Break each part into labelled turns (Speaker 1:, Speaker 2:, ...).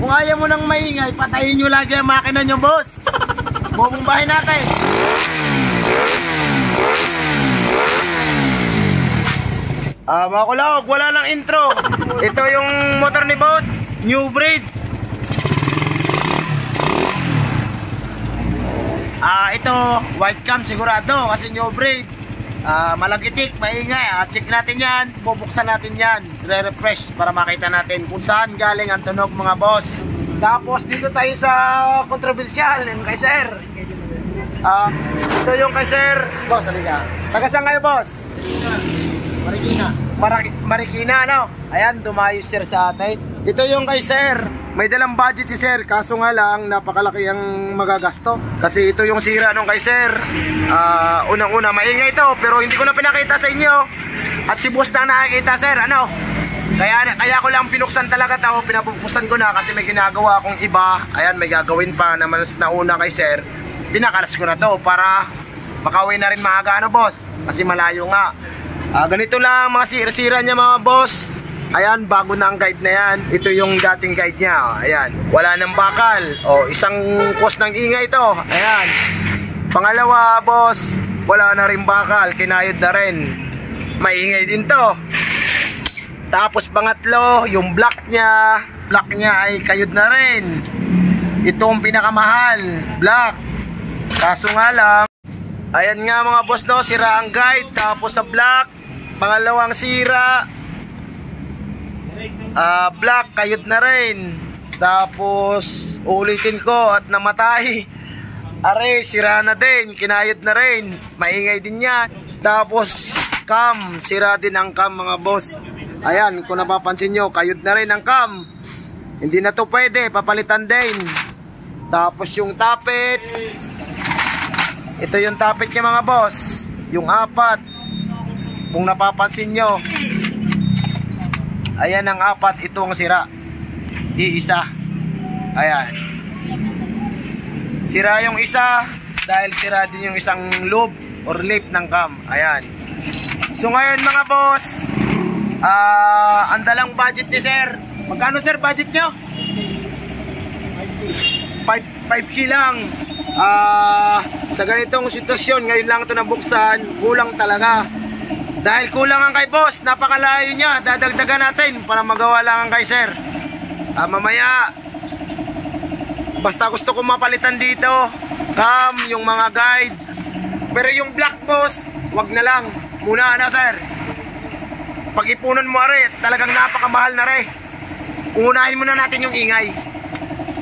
Speaker 1: Kung ayaw mo nang maingay, patayin nyo lagi ang makina nyo, boss. Bubumbahin natin. Mga kulawag, wala nang intro. Ito yung motor ni boss, new breed. Ito, white cam sigurado kasi new breed. Malagitik, maingay. Check natin yan, bubuksan natin yan, re-refresh para makita natin kung saan galing ang tunog, mga boss. Tapos dito tayo sa kontrobersyal yung kay sir. Ito yung kay sir. Boss, halika. Taga saan kayo, boss? Marikina. Marikina, no? Ayan, dumayos sir sa atin. Ito yung kay sir. May dalang budget si sir, kaso nga lang napakalaki ang magagasto. Kasi ito yung sira nung kay sir. Unang-una, maingay ito, pero hindi ko na pinakita sa inyo. At si boss na nakikita sir, ano? Kaya ko lang pinuksan talaga ito, pinapupuksan ko na kasi may ginagawa akong iba. Ayan, may gagawin pa na mas nauna kay sir. Pinakalas ko na to para makauwi na rin maaga, ano boss? Kasi malayo nga. Ganito lang mga sira-sira niya, mga boss. Ayan, bago na ang guide na yan. Ito yung dating guide niya. Ayan, wala nang bakal. Isang cost ng ingay ito. Ayan. Pangalawa, boss, wala na rin bakal. Kinayod na rin. Maingay din to. Tapos pangatlo, yung block niya. Block niya ay kayod na rin. Ito ang pinakamahal, block. Kaso nga lang, ayan nga mga boss, no, sira ang guide. Tapos sa block, pangalawang sira, block, kayod na rin. Tapos ulitin ko at namatay. Are, sira na din, kinayod na rin. Maingay din yan. Tapos cam, sira din ang cam, mga boss. Ayan, kung napapansin nyo, kayod na rin ang cam. Hindi na to pwede, papalitan din. Tapos yung tapet, ito yung tapet niya, mga boss. Yung apat, kung napapansin nyo, ayan ang apat, ito ang sira. Iisa. Ayan. Sira yung isa dahil sira din yung isang loop or lip ng cam. Ayan. So ngayon, mga boss, ang dalang budget ni sir. Magkano sir budget nyo? 5K lang. Sa ganitong sitwasyon, ngayon lang ito nabuksan, kulang talaga. Dahil kulang ang kay boss, napakalayo niya, dadagdagan natin para magawa lang ang kay sir. Mamaya, basta gusto ko mapalitan dito, cam, yung mga guide. Pero yung black boss, wag na lang. Muna na sir. Pag-ipunan mo are, talagang napakamahal na re. Unahin muna natin yung ingay.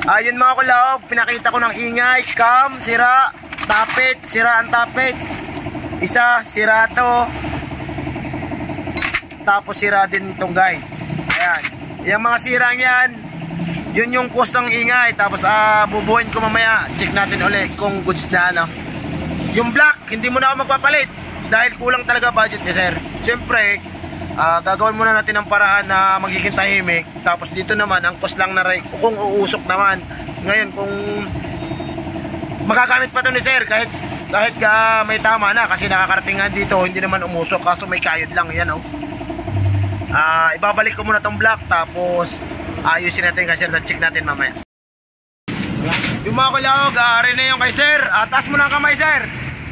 Speaker 1: Ayun mga kulaog, pinakita ko ng ingay, cam, sira, tapet, sira ang tapet. Isa, sira to. Tapos sira din itong guide. Ayan. Yung mga sirang yan, yun yung cost ng ingay. Tapos bubuhin ko mamaya, check natin ulit kung goods na, no? Yung black, hindi mo na ako magpapalit dahil kulang talaga budget ni sir. Siyempre, gagawin muna natin ang paraan na magiging tahimik. Tapos dito naman, ang cost lang na rin kung uusok naman. Ngayon, kung magagamit pa to ni sir, kahit may tama na kasi nakakarating nga dito, hindi naman umusok, kaso may kayod lang yan, oh. Ibabalik ko muna tong block, tapos ayusin natin kay sir, check natin mamaya. Yung mga kulawag, rin na yung kay sir. Taas mo na ang kamay sir.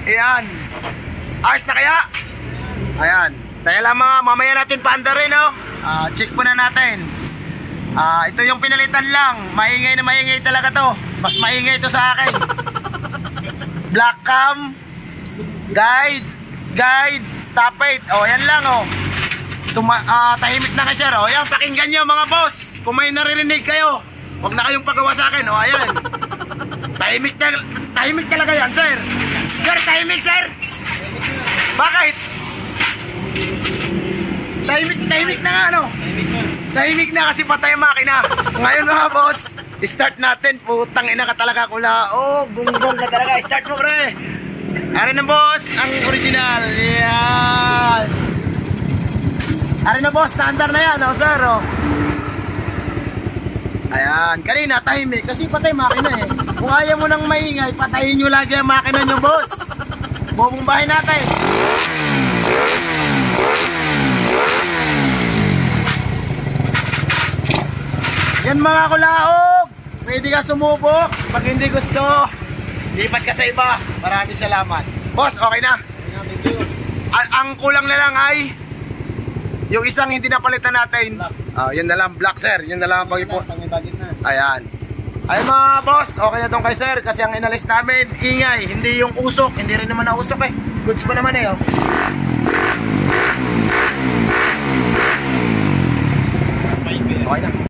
Speaker 1: Ayan. Ayos na kaya? Ayan. Kaya lang mga, mamaya natin paanda rin, no? Check muna natin. Ito yung pinalitan lang. Maingay na maingay talaga to. Mas maingay ito sa akin. Black cam, guide, tapet. Yan lang, tahimik na kay sir. Yan, pakinggan nyo mga boss. Kung may naririnig kayo, huwag na kayong pagawa sa akin. Ayan. Tahimik talaga yan, sir. Sir, tahimik, sir. Bakit? Tahimik na nga, ano? Tahimik na kasi patay ang makina. Ngayon mga boss, start natin. Putang ina ka talaga, kula. Bunggong ka talaga. Start mo, pre. Ari na boss, ang original. Yan. Ari na boss, standard na yan, sir, Ayan, kanina tahimik kasi patay makina eh. Kung ayaw mo nang maingay, patayin nyo lagi ang makina nyo, boss. Bubumbahin natin. Yan mga kulaog, pwede ka sumubok. Pag hindi gusto, lipat ka sa iba. Maraming salamat. Boss, okay na?
Speaker 2: Thank you.
Speaker 1: Ang kulang na lang ay yung isang hindi napalitan natin. Yun na lang, black sir. Yun na lang ang pag-ipon.
Speaker 2: Pang-budget na.
Speaker 1: Ayan. Ay mga boss, okay na tong kay sir. Kasi ang inalis namin, ingay. Hindi yung usok. Hindi rin naman na usok eh. Goods pa naman eh. Oh. Okay na.